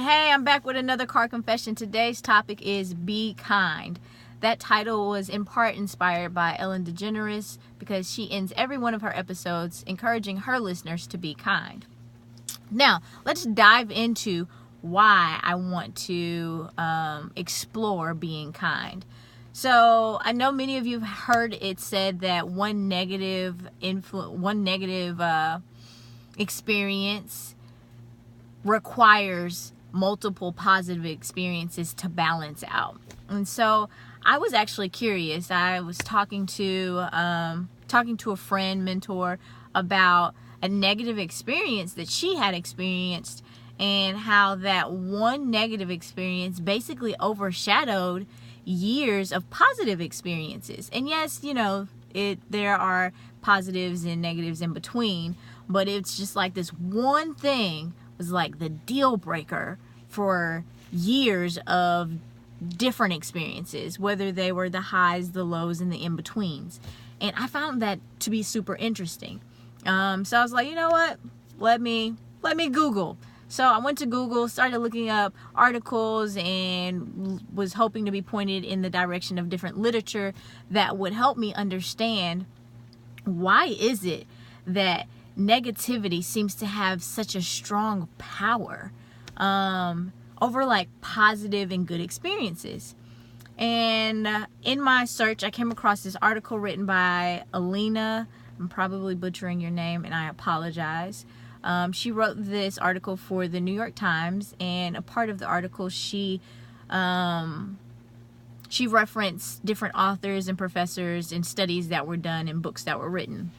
Hey, I'm back with another car confession. Today's topic is be kind. That title was in part inspired by Ellen DeGeneres because she ends every one of her episodes encouraging her listeners to be kind. Now, let's dive into why I want to explore being kind. So, I know many of you have heard it said that one negative experience requires multiple positive experiences to balance out. And so I was actually curious. I was talking to a friend, mentor, about a negative experience that she had experienced and how that one negative experience basically overshadowed years of positive experiences. And yes, there are positives and negatives in between, but it's just like this one thing was like the deal breaker for years of different experiences, whether they were the highs, the lows, and the in-betweens. And I found that to be super interesting. So I was like, you know what? Let me Google. So I went to Google, started looking up articles, and was hoping to be pointed in the direction of different literature that would help me understand why is it that negativity seems to have such a strong power over like positive and good experiences. And in my search, I came across this article written by Alina. I'm probably butchering your name, and I apologize. She wrote this article for the New York Times, and a part of the article she referenced different authors and professors and studies that were done and books that were written.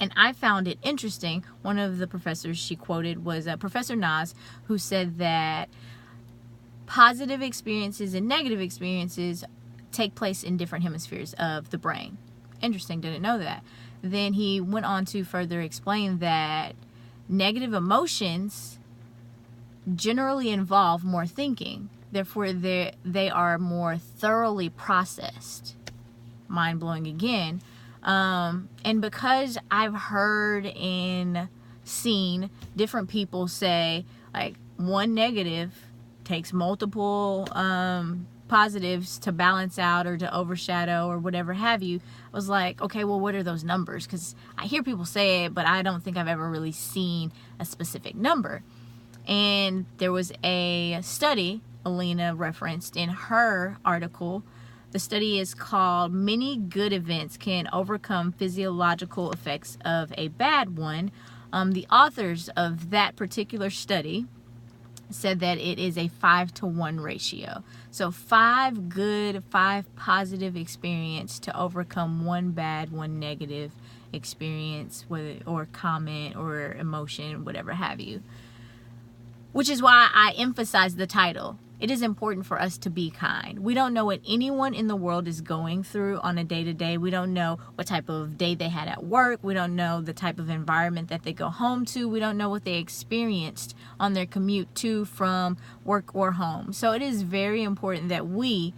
And I found it interesting. One of the professors she quoted was Professor Nas, who said that positive experiences and negative experiences take place in different hemispheres of the brain. Interesting, didn't know that. Then he went on to further explain that negative emotions generally involve more thinking. Therefore, they are more thoroughly processed. Mind-blowing again. And because I've heard and seen different people say, like, one negative takes multiple positives to balance out or to overshadow or whatever have you, I was like, okay, well, what are those numbers? Because I hear people say it, but I don't think I've ever really seen a specific number. And there was a study Alina referenced in her article. The study is called Many Good Events Can Overcome Physiological Effects of a Bad One. The authors of that particular study said that it is a 5-to-1 ratio. So 5 good, 5 positive experience to overcome 1 bad, 1 negative experience, whether or comment or emotion, whatever have you. Which is why I emphasize the title. It is important for us to be kind. We don't know what anyone in the world is going through on a day-to-day. We don't know what type of day they had at work. We don't know the type of environment that they go home to. We don't know what they experienced on their commute to, from work or home. So it is very important that we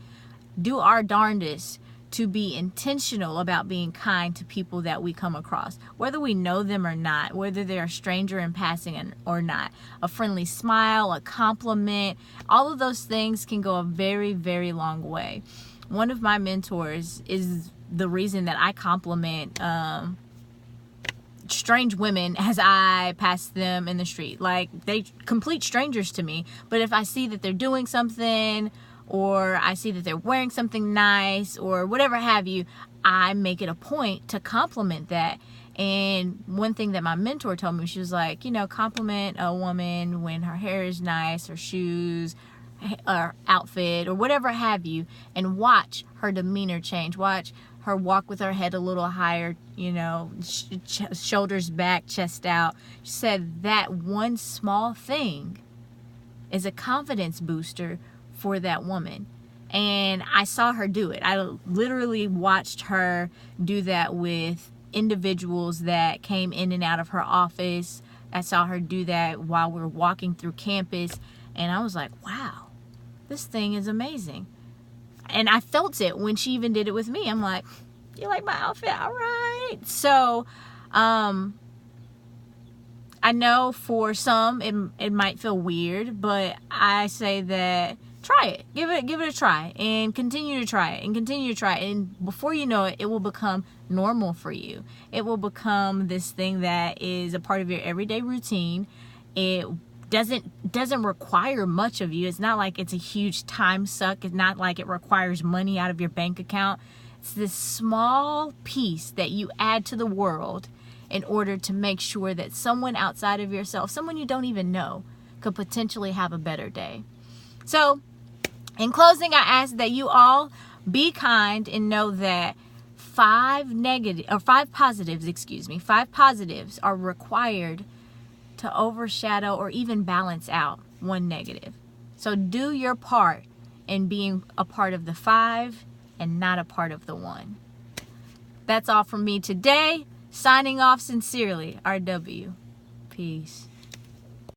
do our darndest to be intentional about being kind to people that we come across, whether we know them or not, whether they're a stranger in passing or not. A friendly smile, a compliment, all of those things can go a very, very long way. One of my mentors is the reason that I compliment strange women as I pass them in the street. Like, they complete strangers to me, but if I see that they're doing something, or I see that they're wearing something nice, or whatever have you, I make it a point to compliment that. And one thing that my mentor told me, she was like, compliment a woman when her hair is nice, her shoes, or outfit, or whatever have you, and watch her demeanor change. Watch her walk with her head a little higher, shoulders back, chest out. She said that one small thing is a confidence booster for that woman. And I saw her do it. I literally watched her do that with individuals that came in and out of her office. I saw her do that while we were walking through campus, and I was like, wow, this thing is amazing. And I felt it when she even did it with me. I'm like, you like my outfit? All right. So I know for some it might feel weird, but I say that try it. Give it a try, and continue to try it, and continue to try it. And before you know it, it will become normal for you. It will become this thing that is a part of your everyday routine. It doesn't require much of you. It's not like it's a huge time suck. It's not like it requires money out of your bank account. It's this small piece that you add to the world in order to make sure that someone outside of yourself, someone you don't even know, could potentially have a better day. So, in closing, I ask that you all be kind and know that 5 positives are required to overshadow or even balance out 1 negative. So do your part in being a part of the 5 and not a part of the 1. That's all from me today. Signing off sincerely, RW. Peace.